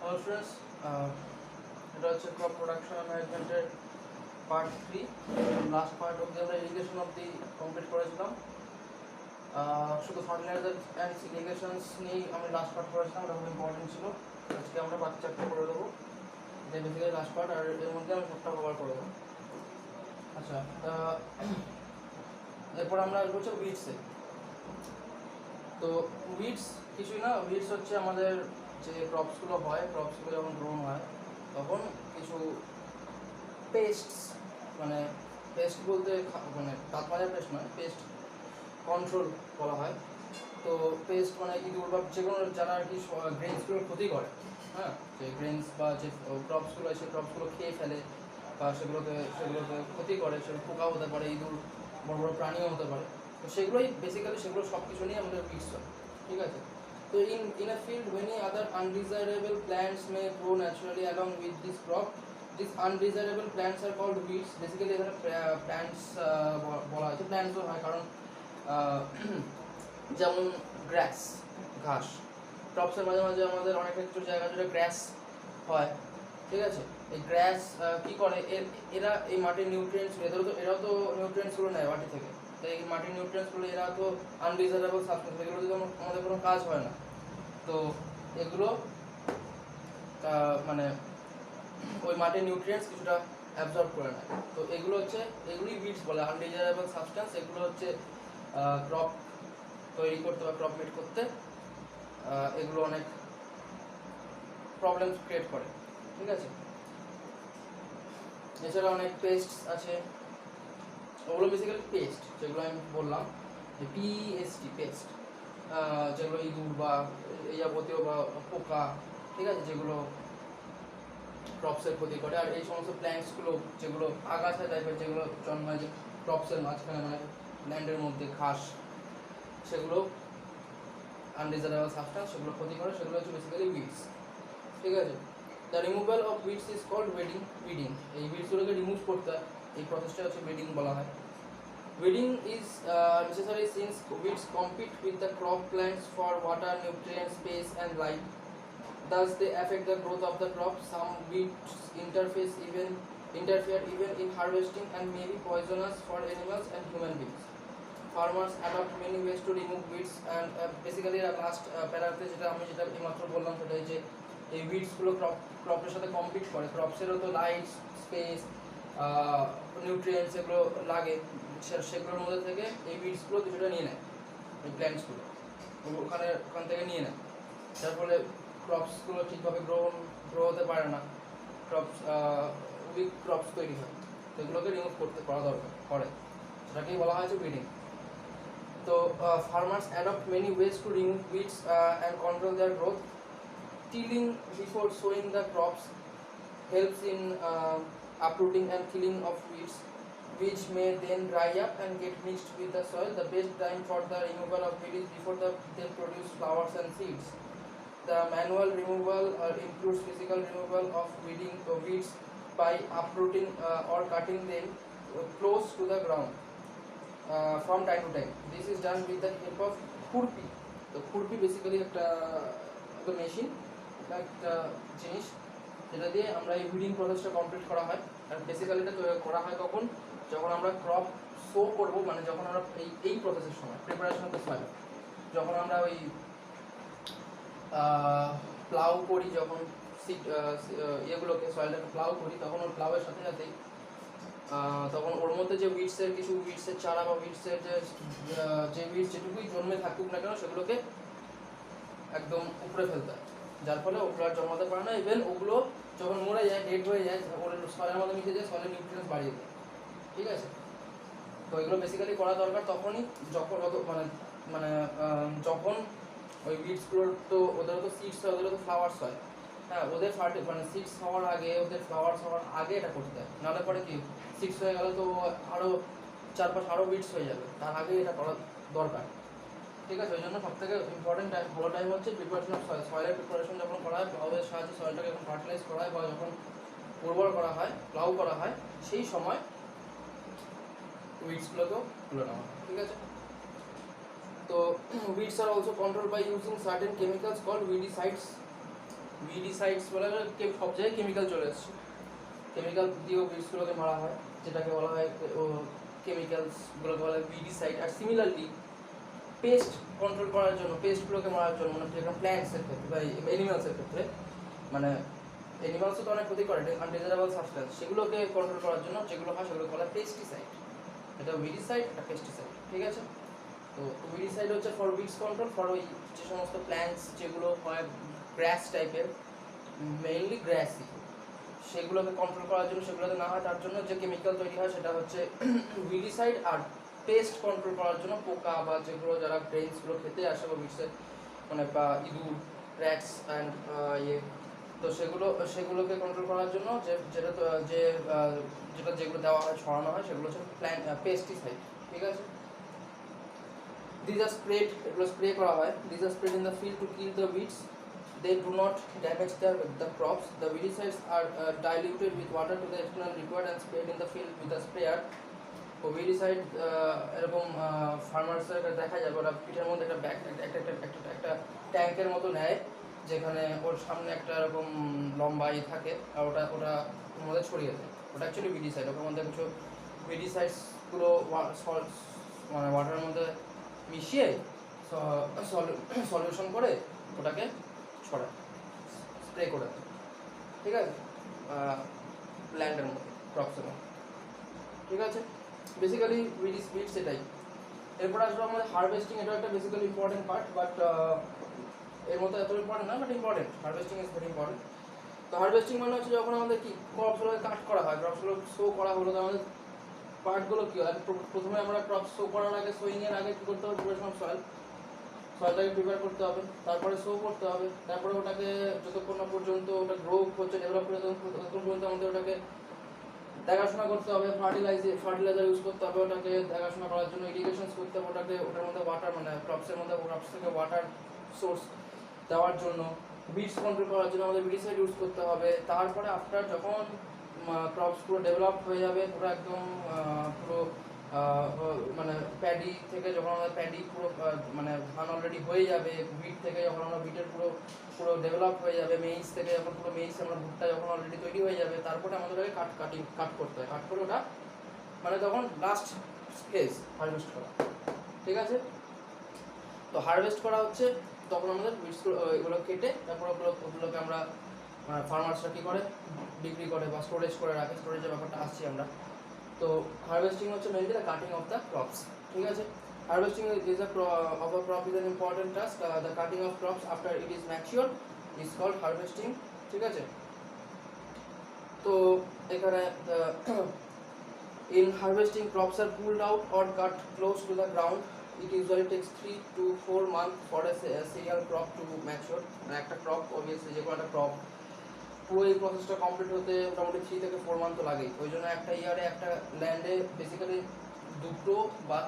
Hello friends, এটা হচ্ছে crop production ম্যানেজমেন্টের পার্ট 3। লাস্ট পার্ট অবধি আমরা ইরিগেশন অবধি কমপ্লিট করেছিলাম। শুধু ফার্টিলাইজার অ্যান্ড ইরিগেশনস নিয়েই আমি লাস্ট পার্ট করেছিলাম, এটা খুব ইম্পর্টেন্ট ছিল। আজকে আমরা বাকি চারটে করে দেবো, এটা বেসিক্যালি লাস্ট পার্ট, আর এর মধ্যে আমি সবটা কভার করে দেবো। আচ্ছা, এরপর আমরা আসবো হচ্ছে উইডসে। তো উইডস কিছুই না, উইডস হচ্ছে আমাদের যে ক্রপসগুলো হয়, ক্রপসগুলো যখন গ্রোন হয় তখন কিছু পেস্টস, মানে পেস্ট বলতে মানে দাঁত মাজার পেস্ট নয়, পেস্ট কন্ট্রোল বলা হয়। তো পেস্ট মানে ইঁদুর বা যে কোনো যারা আর কি গ্রেনসগুলোর ক্ষতি করে, হ্যাঁ, যে গ্রেনস বা যে ক্রপসগুলো সেই ক্রপসগুলো খেয়ে ফেলে বা সেগুলোকে ক্ষতি করে, সেগুলো পোকা হতে পারে, ইঁদুর, বড় বড় প্রাণীও হতে পারে। তো সেগুলোই বেসিক্যালি সেগুলো সব কিছু নিয়ে আমাদের উইডস হয়, ঠিক আছে। তো in a field many other undesirable plants may grow naturally along with this crop. These undesirable plants are called weeds. Basically এখানে প্ল্যান্টস বলা হয়েছে, প্ল্যান্টসও হয় কারণ যেমন গ্রাস, ঘাস, ক্রপসের মাঝে মাঝে আমাদের অনেক কিছু জায়গা জুড়ে গ্রাস হয়, ঠিক আছে। এই গ্রাস কী করে, এরা এই মাটির নিউট্রিয়েন্টস, এরাও তো নিউট্রিয়েন্টসগুলো নেয় মাটি থেকে। তো এই মাটির নিউট্রিয়েন্টসগুলো এরা তো আনডিজারেবল সাবস্টেন্স, এগুলো যদি আমাদের কোনো কাজ হয় না, তো এগুলো মানে ওই মাটির নিউট্রিয়েন্টস কিছুটা অ্যাবজর্ব করে নেয়। তো এগুলো হচ্ছে, এগুলি উইডস বলে, আনডিজারেবল সাবস্টেন্স। এগুলো হচ্ছে ক্রপ তৈরি করতে বা ক্রপ মিট করতে এগুলো অনেক প্রবলেমস ক্রিয়েট করে, ঠিক আছে। এছাড়া অনেক পেস্ট আছে, ওগুলো বেসিক্যালি পেস্ট যেগুলো আমি বললাম, যে পিএসটি পেস্ট, যেগুলো ইঁদুর বা এই যাবতীয় বা পোকা, ঠিক আছে, যেগুলো ক্রপসের ক্ষতি করে। আর এই সমস্ত প্ল্যান্টসগুলো যেগুলো আগাছা টাইপের, যেগুলো জন্মায় যে ক্রপসের মাঝখানে, মানে ল্যান্ডের মধ্যে ঘাস, সেগুলো আনডিজারেবল সাবস্টেন্স, সেগুলো ক্ষতি করে, সেগুলো হচ্ছে বেসিক্যালি উইডস, ঠিক আছে। The removal of weeds is called weeding. এই উইডসগুলোকে রিমুভ করতে হয়, এই প্রসেসটা হচ্ছে উইডিং বলা হয়। Weeding is necessary since weeds compete with the crop plants for water, nutrients, space and light. Thus they affect the growth of the crop. Some weeds interfere even in harvesting and may be poisonous for animals and human beings. Farmers adopt many ways to remove weeds, and basically last প্যারাতে যেটা এইমাত্র বললাম, সেটা যে এই উইডসগুলো ক্রপের সাথে compete করে। ক্রপসেরও তো light, space, nutrients এগুলো লাগে, সেগুলোর মধ্যে থেকে এই উইডসগুলো কিছুটা নিয়ে নেয়, এই প্ল্যান্টসগুলো ওখান থেকে নিয়ে নেয়, যার ফলে ক্রপসগুলো ঠিকভাবে গ্রো হতে পারে না, উইক ক্রপস তৈরি হয়। তো এগুলোকে রিমুভ করা দরকার করে, সেটাকেই বলা হয়েছে উইডিং। তো farmers adopt many ways to remove weeds and control their growth. Tilling before sowing the crops helps in uprooting and killing of weeds, which may then dry up and get mixed with the soil. The best time for the removal of weeds is before they produce flowers and seeds. The manual removal includes physical removal of weeds by uprooting or cutting them close to the ground from time to time. This is done with the help of khurpi. তো খুরপি basically একটা machine, একটা জিনিস যেটা দিয়ে আমরা এই weeding প্রসেসটা কমপ্লিট করা হয়। আর বেসিক্যালি এটা করা হয় কখন, যখন আমরা ক্রপ শো করবো, মানে যখন আমরা এই প্রসেসের সময়, প্রিপারেশন অফ দ্য সয়েল, যখন আমরা ওই প্লাউ করি, যখন ইয়েগুলোকে, সয়েলটাকে প্লাউ করি, তখন ওর প্লাউয়ের সাথে সাথেই তখন ওর মধ্যে যে কিছু উইডসের চারা বা উইডসের যে উইডস যেটুকুই জন্মে থাকুক না কেন, সেগুলোকে একদম উপরে ফেলতে হয়, যার ফলে ওগুলো আর জন্মাতে পারে না। ইভেন ওগুলো যখন মরে যায়, ডেড হয়ে যায়, ওর সয়েলের মধ্যে মিশে যায়, সয়েলের নিউট্রিয়েন্টস বাড়িয়ে দেয়, ঠিক আছে। তো এগুলো বেসিক্যালি করা দরকার তখনই যখন যখন ওই উইডসগুলোর তো ওদেরও তো সিডস হয়, ওদেরও তো ফ্লাওয়ার্স হয়, হ্যাঁ, ওদের সিডস হওয়ার আগে, ওদের ফ্লাওয়ার্স হওয়ার আগে এটা করতে হয়। নাহলে পরে কি, সিডস হয়ে গেলে তো আরও চারপাশ আরও উইডস হয়ে যাবে, তার আগে এটা করা দরকার, ঠিক আছে। ওই জন্য সবথেকে ইম্পর্টেন্ট ভালো টাইম হচ্ছে প্রিপারেশন অফ সয়েল। সয়েলের প্রিপারেশন যখন করা হয়, প্লাউয়ের সাহায্যে সয়েলটাকে যখন ফার্টিলাইজ করা হয় বা যখন উর্বর করা হয়, প্লাউ করা হয়, সেই সময় উইডসগুলোকেও তুলে নেওয়া হয়, ঠিক আছে। তো weeds are also controlled by using certain chemicals called weedicides. উইডিসাইডস বলে সব জায়গায় কেমিক্যাল চলে এসছে, কেমিক্যাল দিয়েও বীজগুলোকে মারা হয়, যেটাকে বলা হয় কেমিক্যালসগুলোকে বলা হয় উইডিসাইড। আর সিমিলারলি পেস্ট কন্ট্রোল করার জন্য, পেস্টগুলোকে মারার জন্য, মানে যেরকম প্ল্যান্টসের ক্ষেত্রে বা অ্যানিমালসের ক্ষেত্রে, মানে অ্যানিমালসও তো অনেক ক্ষতি করে, আনডিজারেবল সাবস্টেন্স, সেগুলোকে কন্ট্রোল করার জন্য যেগুলো হয় সেগুলো বলা হয় পেস্টিসাইড। এটা উইডিসাইড, এটা পেস্টিসাইড, ঠিক আছে। তো উইডিসাইড হচ্ছে ফর উইডস কন্ট্রোল, ফর ওই যে সমস্ত প্ল্যান্টস যেগুলো হয় গ্রাস টাইপের, মেইনলি গ্রাসই, সেগুলোকে কন্ট্রোল করার জন্য, সেগুলোতে না হয় তার জন্য যে কেমিক্যাল তৈরি হয় সেটা হচ্ছে উইডিসাইড। আর পেস্ট কন্ট্রোল করার জন্য পোকা বা যেগুলো যারা গ্রেইনসগুলো খেতে আসে বা উইডসের মানে বা ইঁদুর, র্যাটস অ্যান্ড ইয়ে, তো সেগুলোকে কন্ট্রোল করার জন্য যেগুলো দেওয়া হয়, ছড়ানো হয়, সেগুলো হচ্ছে পেস্টিসাইড, ঠিক আছে। These are sprayed, এগুলো স্প্রে করা হয়। These are sprayed in the field to kill the weeds. They do not damage the crops. The weedicides are diluted with water to the extent required and sprayed in the field with a sprayer. তো উইডিসাইড এরকম ফার্মার্সের দেখা যাবে, ওরা পিঠের মধ্যে একটা bag, একটা ট্যাঙ্কের মতো নেয়, যেখানে ওর সামনে একটা এরকম লম্বা থাকে, আর ওটা ওর মধ্যে ছড়িয়ে দেয়। ওটা অ্যাকচুয়ালি উইডিসাইড। ওর মধ্যে কিছু উইডিসাইডসগুলো মানে ওয়াটারের মধ্যে মিশিয়ে সলিউশন করে ওটাকে ছড়ায়, স্প্রে করে দেয়, ঠিক আছে, ল্যান্ডের মধ্যে, ক্রপসের মধ্যে, ঠিক আছে। বেসিক্যালি উইডস এটাই। এরপর আসলে আমাদের হারভেস্টিং, এটা একটা বেসিক্যালি ইম্পর্টেন্ট পার্ট, বাট এর মধ্যে এত ইম্পর্টেন্ট না, but important. Harvesting is very important. তো হারভেস্টিং মানে হচ্ছে যখন আমাদের কি ক্রপসগুলোকে কাট করা হয়, ক্রপসগুলো শো করা হলো, তো আমাদের পার্টগুলো কী হয়, প্রথমে আমরা ক্রপ শো করার আগে, সোয়িংয়ের আগে কী করতে হবে, প্রিপারেশন অফ সয়েলটাকে প্রিপেয়ার করতে হবে, তারপরে শো করতে হবে, তারপরে ওটাকে যতক্ষণ না পর্যন্ত ওটা গ্রো হচ্ছে, ডেভেলপ করে, ততক্ষণ পর্যন্ত আমাদের ওটাকে দেখাশোনা করতে হবে, ফার্টিলাইজার ইউজ করতে হবে, ওটাকে দেখাশোনা করার জন্য ইরিগেশন করতে হবে, ওটার মধ্যে ওয়াটার, মানে ক্রপস থেকে ওয়াটার সোর্স দেওয়ার জন্য, বীজ কন্ট্রোল করার জন্য আমাদের উইডিসাইড ইউজ করতে হবে। তারপরে আফটার যখন ক্রপস পুরো ডেভেলপ হয়ে যাবে, পুরো একদম পুরো মানে প্যাডি থেকে যখন আমাদের প্যাডি পুরো মানে ধান অলরেডি হয়ে যাবে, বিট থেকে যখন আমরা বিটের পুরো ডেভেলপ হয়ে যাবে, মেইজ থেকে যখন পুরো মেইজ আমরা ভুট্টা যখন অলরেডি তৈরি হয়ে যাবে, তারপরে আমাদের ওই কাট করতে হয়, কাট করে ওটা মানে তখন লাস্ট ফেজ হারভেস্ট করা, ঠিক আছে। তো হারভেস্ট করা হচ্ছে তখন আমাদের এগুলো কেটে তারপর ওগুলোকে আমরা ফার্মার্সরা কী করে, বিক্রি করে বা স্টোরেজ করে রাখে, স্টোরেজের ব্যাপারটা আসছি আমরা। তো হারভেস্টিং হচ্ছে mainly the cutting of the crops, ঠিক আছে। Harvesting is of a crop is an important task. The cutting of crops after it is mature is called harvesting, ঠিক আছে। তো এখানে in harvesting crops are pulled out or cut close to the ground. It usually takes 3 to 4 months for a cereal crop to mature. একটা crop, obviously যে কোনো একটা crop পুরো এই প্রসেসটা কমপ্লিট হতে মোটামুটি 3 থেকে 4 মান্থ তো লাগেই। ওই জন্য একটা ইয়ারে একটা ল্যান্ডে বেসিক্যালি দুটো বা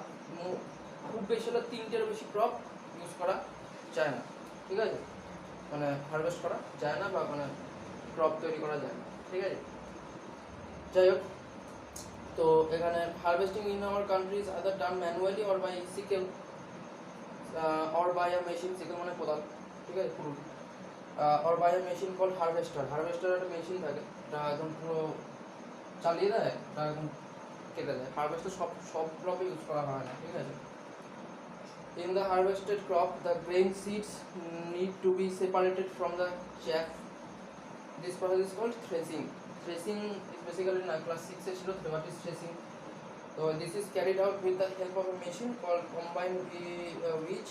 খুব বেশি হলে 3টের বেশি ক্রপ ইউজ করা যায় না, ঠিক আছে, মানে হারভেস্ট করা যায় না বা মানে ক্রপ তৈরি করা যায় না, ঠিক আছে। যাই হোক, তো এখানে harvesting in our country is either done manually or by sickle or by a machine, sickle মানে কোদাল, ঠিক আছে, পুরো or by a machine called harvester. Harvester একটা মেশিন থাকে, এটা একদম পুরো চালিয়ে দেয়, এটা একদম কেটে দেয়। হারভেস্টার সব ক্রপে ইউজ করা হয় না, ঠিক আছে। In the harvested crop, the grain seeds need to be separated from the chaff. This process is called threshing. Threshing is basically in class 6 এ ছিল, what is threshing? So this is carried out with the help of a machine called combine, which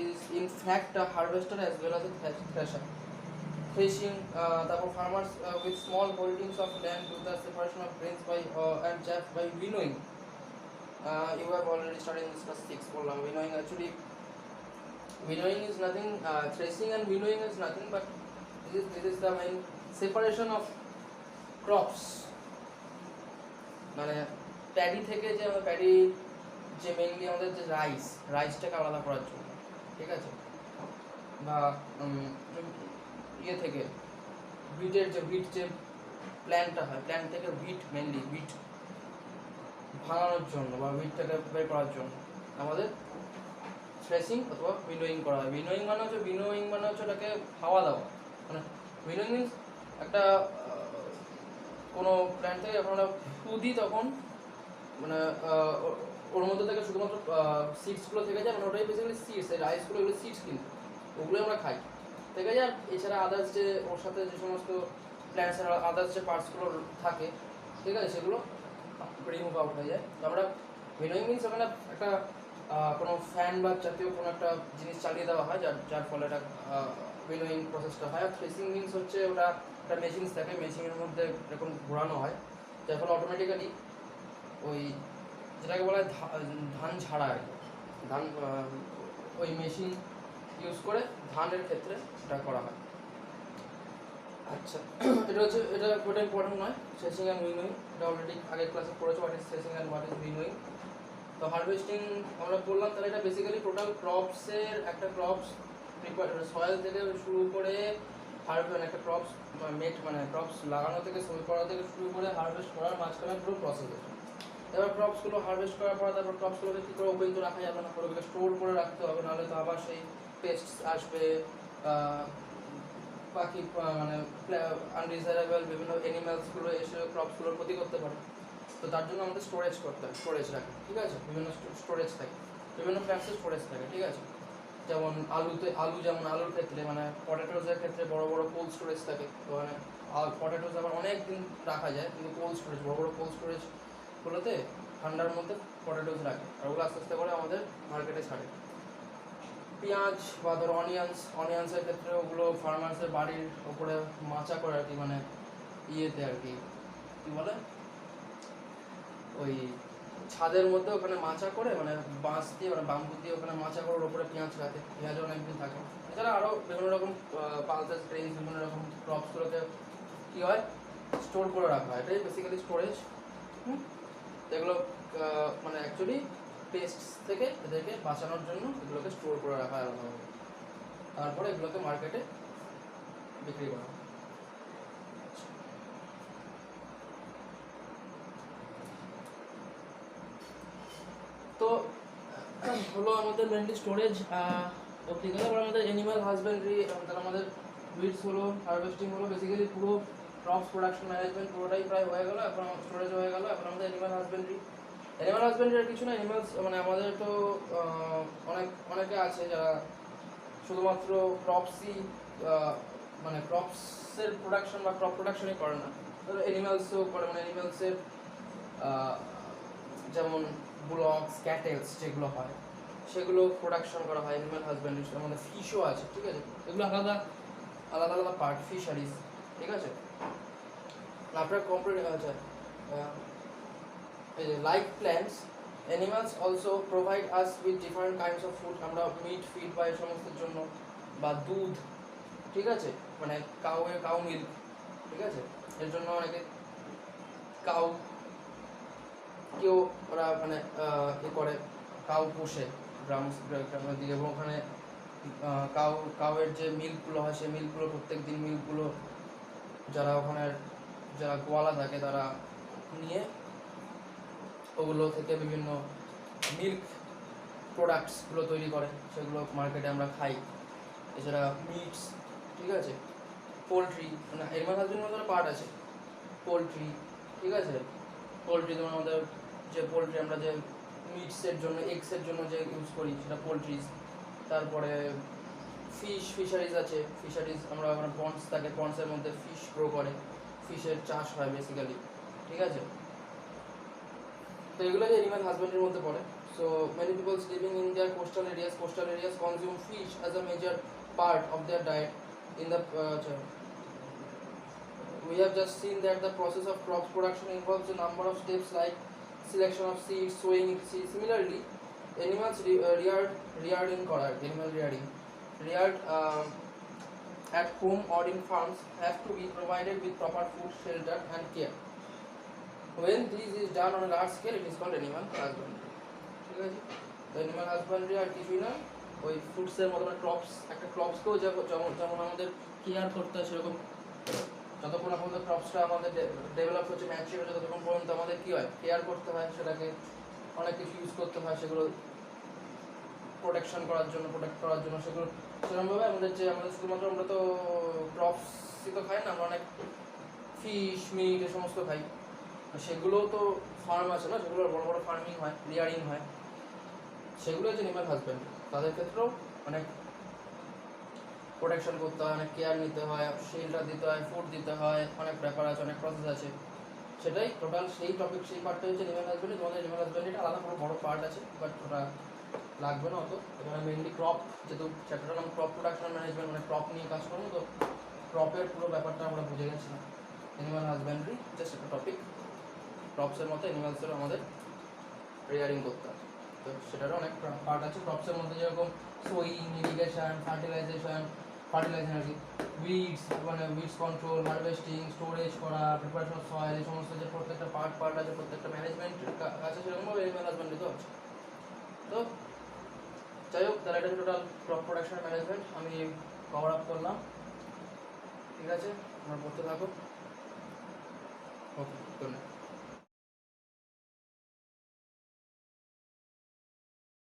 is in fact a harvester as well as a thresher. Threshing, তারপর farmers with small holdings of land do the separation of grains by and chaff by winnowing. You have already started in this class 6 বললাম। Winnowing, actually winnowing is nothing, threshing and winnowing is nothing, but this is the main separation of crops, মানে paddy থেকে যে আমরা paddy যে mainly আমাদের যে রাইসটাকে আলাদা করার জন্য, ঠিক আছে, বা ইয়ে থেকে বিটের যে প্ল্যান্টটা হয়, প্ল্যান্ট থেকে মেইনলি বিট ভাঙানোর জন্য বা বিটটাকে বের করার জন্য আমাদের থ্রেসিং অথবা উইনোয়িং করা হয়। উইনোয়িং মানে হচ্ছে ওটাকে হাওয়া দেওয়া, মানে উইনোয়িং মিনস একটা কোনো প্ল্যান্ট থেকে যখন আমরা ফু দিই তখন মানে ওর মধ্যে থেকে শুধুমাত্র সিডসগুলো থেকে যায়, মানে ওটাই বেসিক্যালি সিডস, এই রাইসগুলো এগুলো সিডস, কিন্তু ওগুলোই আমরা খাই থেকে যায়। আর এছাড়া আদার্স যে ওর সাথে যে সমস্ত প্ল্যান্টসের আদার্স যে পার্টসগুলো থাকে, ঠিক আছে, সেগুলো রিমুভ আউট হয়ে যায়। তো আমরা উইনোয়িং মিনস ওখানে একটা কোনো ফ্যান বা জাতীয় কোনো একটা জিনিস চালিয়ে দেওয়া হয় যার ফলে এটা উইনোয়িং প্রসেসটা হয়। আর থ্রেসিং মিনস হচ্ছে ওটা একটা মেশিনস থাকে, মেশিনের মধ্যে এরকম ঘোরানো হয়, যার ফলে অটোমেটিক্যালি ওই যেটাকে বলা হয় ধান ঝাড়া আর কি, ধান ওই মেশিন ইউজ করে ধানের ক্ষেত্রে এটা করা হয়। আচ্ছা, এটা ওটা ইম্পর্টেন্ট নয়, থ্রেসিং অ্যান্ড উইনোয়িং, এটা অলরেডি আগের ক্লাসে পড়েছো, what is threshing and what is winnowing. তো হারভেস্টিং আমরা বললাম, তাহলে এটা বেসিক্যালি টোটাল ক্রপসের একটা ক্রপস সয়েল থেকে শুরু করে মানে একটা ক্রপস মানে ক্রপস লাগানো থেকে সই করা থেকে শুরু করে হারভেস্ট করার মাঝখানে পুরো প্রসেস আছে। এবার ক্রপসগুলো হারভেস্ট করার পর তারপর ক্রপসগুলোকে কী করে ওপেন তো রাখা যাবে না, ওগুলোকে স্টোর করে রাখতে হবে, নাহলে তো আবার সেই পেস্ট আসবে, বাকি মানে আনডিজায়ারেবল বিভিন্ন অ্যানিমালসগুলো এসে ক্রপসগুলোর ক্ষতি করতে পারে। তো তার জন্য আমাদের স্টোরেজ করতে হয়, স্টোরেজ রাখে, ঠিক আছে, বিভিন্ন স্টোরেজ থাকে, বিভিন্ন প্ল্যান্টসের স্টোরেজ থাকে, ঠিক আছে। যেমন যেমন আলুর ক্ষেত্রে মানে পটেটোজের ক্ষেত্রে বড় বড় কোল্ড স্টোরেজ থাকে, তো মানে পটেটোজ আবার অনেক দিন রাখা যায়, কিন্তু কোল্ড স্টোরেজ বড় বড় কোল্ড স্টোরেজগুলোতে ঠান্ডার মধ্যে পটেটোজ রাখে, আর ওগুলো আস্তে আস্তে করে আমাদের মার্কেটে ছাড়ে। পেঁয়াজ বা ধরো অনিয়ন্সের ক্ষেত্রে ওগুলো ফার্মার্সের বাড়ির ওপরে মাচা করে আর কি, মানে ইয়েতে আর কি কী বলে ওই ছাদের মধ্যে ওখানে মাচা করে, মানে বাঁশ দিয়ে মানে বাম্বু দিয়ে ওখানে মাচা করে ওর উপরে পেঁয়াজ রাখে, পেঁয়াজ অনেকদিন থাকে। এছাড়া আরও বিভিন্ন রকম পালসেস গ্রেইনস বিভিন্ন রকম ক্রপসগুলোকে কী হয় স্টোর করে রাখা হয়, এটাই বেসিক্যালি স্টোরেজ। এগুলো মানে অ্যাকচুয়ালি পেস্ট থেকে এদেরকে বাঁচানোর জন্য এগুলোকে স্টোর করে রাখা হয় আলাদাভাবে, তারপরে এগুলোকে মার্কেটে বিক্রি করা হয়। তো হলো আমাদের মেনলি স্টোরেজ অবধি গেলে। আবার আমাদের অ্যানিমাল হাজবেন্ডারি, তাহলে আমাদের উইডস হলো, হারভেস্টিং হলো, বেসিক্যালি পুরো ক্রপস প্রোডাকশন ম্যানেজমেন্ট পুরোটাই প্রায় হয়ে গেলো। এখন স্টোরেজ হয়ে গেলো, এখন আমাদের অ্যানিমাল হাজবেন্ডারি আর কিছু না, অ্যানিমালস মানে আমাদের তো অনেকে আছে যারা শুধুমাত্র ক্রপসই মানে ক্রপসের প্রোডাকশন বা ক্রপ প্রোডাকশনই করে না, ধরো অ্যানিমালসও করে, মানে অ্যানিমালসের যেমন বুলক্স ক্যাটেলস যেগুলো হয় সেগুলো প্রোডাকশন করা হয় অ্যানিমাল হাজবেন্ডারি। আমাদের ফিশও আছে, ঠিক আছে, এগুলো আলাদা আলাদা পার্ট, ফিশারিজ, ঠিক আছে। আপনার কমপ্লিট আছে like plants animals also provide us with different kinds of food. আমরা মিট ফিড বা এই সমস্তের জন্য, বা দুধ, ঠিক আছে, মানে কাউ মিল্ক, ঠিক আছে, এর জন্য অনেকে কেউ ওরা মানে এ করে কাউ পোষে গ্রামের দিকে, এবং ওখানে কাউয়ের যে মিল্কগুলো হয় সেই মিল্কগুলো প্রত্যেক দিন মিল্কগুলো যারা গোয়ালা থাকে তারা নিয়ে ওগুলো থেকে বিভিন্ন মিল্ক প্রোডাক্টসগুলো তৈরি করে, সেগুলো মার্কেটে আমরা খাই। এছাড়া মিটস, ঠিক আছে, পোলট্রি, মানে অ্যানিমাল হাজবেন্ডারির মধ্যে পার্ট আছে পোলট্রি, ঠিক আছে, পোলট্রি যেমন আমাদের যে পোলট্রি আমরা যে মিটসের জন্য এগসের জন্য যে ইউজ করি সেটা পোলট্রিজ। তারপরে ফিশারিজ আছে, ফিশারিজ আমরা পন্ডস থাকে, পন্ডসের মধ্যে ফিশ গ্রো করে, ফিশের চাষ হয় বেসিক্যালি, ঠিক আছে। তো এগুলো যে অ্যানিমাল হাজবেন্ডারির মধ্যে পড়ে। So many peoples living in their coastal areas consume fish as a major part of their diet. In the we have just seen that the process of crop production involves a number of steps like selection of seeds, sowing seeds. Similarly, animals reared at home or in farms have to be provided with proper food, shelter and care. When this is done on a large scale, it is called animal husbandry. ঠিক আছে, তো animal husbandry আর কিছুই না, ওই ফ্রুটসের মতো crops, একটা ক্রপসকেও যেমন আমাদের কেয়ার করতে হয়, সেরকম যতক্ষণ পর্যন্ত ক্রপসটা আমাদের ডেভেলপ হচ্ছে, ম্যাচিওর হচ্ছে, ততক্ষণ পর্যন্ত আমাদের কী হয় কেয়ার করতে হয়, সেটাকে অনেক কিছু ইউজ করতে হয়, সেগুলো প্রোটেক্ট করার জন্য সেগুলো সেরকমভাবে আমাদের শুধুমাত্র আমরা তো ক্রপসই তো খাই না, আমরা অনেক ফিশ মিট এ সমস্ত খাই, সেগুলোও তো ফার্ম আছে না, সেগুলো বড় বড় ফার্মিং হয়, রিয়ারিং হয়, সেগুলো হচ্ছে অ্যানিমাল হাজবেন্ড। তাদের ক্ষেত্রেও অনেক প্রোটেকশন করতে হয়, অনেক কেয়ার নিতে হয়, শেল্টার দিতে হয়, ফুড দিতে হয়, অনেক ব্যাপার আছে, অনেক প্রসেস আছে। সেটাই টোটাল সেই টপিক, সেই পার্টটা হচ্ছে অ্যানিমাল হাজবেন্ড। তোমাদের অ্যানিমাল হাজবেন্ডটা আলাদা পুরো বড় পার্ট আছে, বাট ওটা লাগবে না অত। এখানে মেইনলি ক্রপ, যেহেতু চ্যাপ্টারটার নাম ক্রপ প্রোডাকশন ম্যানেজমেন্ট, মানে ক্রপ নিয়ে কাজ করবো, তো ক্রপের পুরো ব্যাপারটা আমরা বুঝে গেছিলাম। অ্যানিমাল হাজবেন্ড্রি জাস্ট একটা টপিক, ক্রপসের মতো অ্যানিমালসেরও আমাদের রিয়ারিং করতে হয়, তো সেটারও অনেক পার্ট আছে। ক্রপসের মধ্যে যেরকম সোয়িং, ইরিগেশন, ফার্টিলাইজেশন আর কি, উইডস, মানে উইডস কন্ট্রোল, হারভেস্টিং, স্টোরেজ করা, প্রিপারেশন অফ সয়েল, এই সমস্ত যে প্রত্যেকটা পার্ট আছে, প্রত্যেকটা ম্যানেজমেন্টের আছে, সেরকমভাবে অ্যানিমাল হাজবেন্ড্রিতেও আছে। তো যাই হোক, তাহলে এটা টোটাল ক্রপ প্রোডাকশন ম্যানেজমেন্ট আমি কভার আপ করলাম। ঠিক আছে, তোমরা পড়তে থাকো। ওকে, গুড নাইট।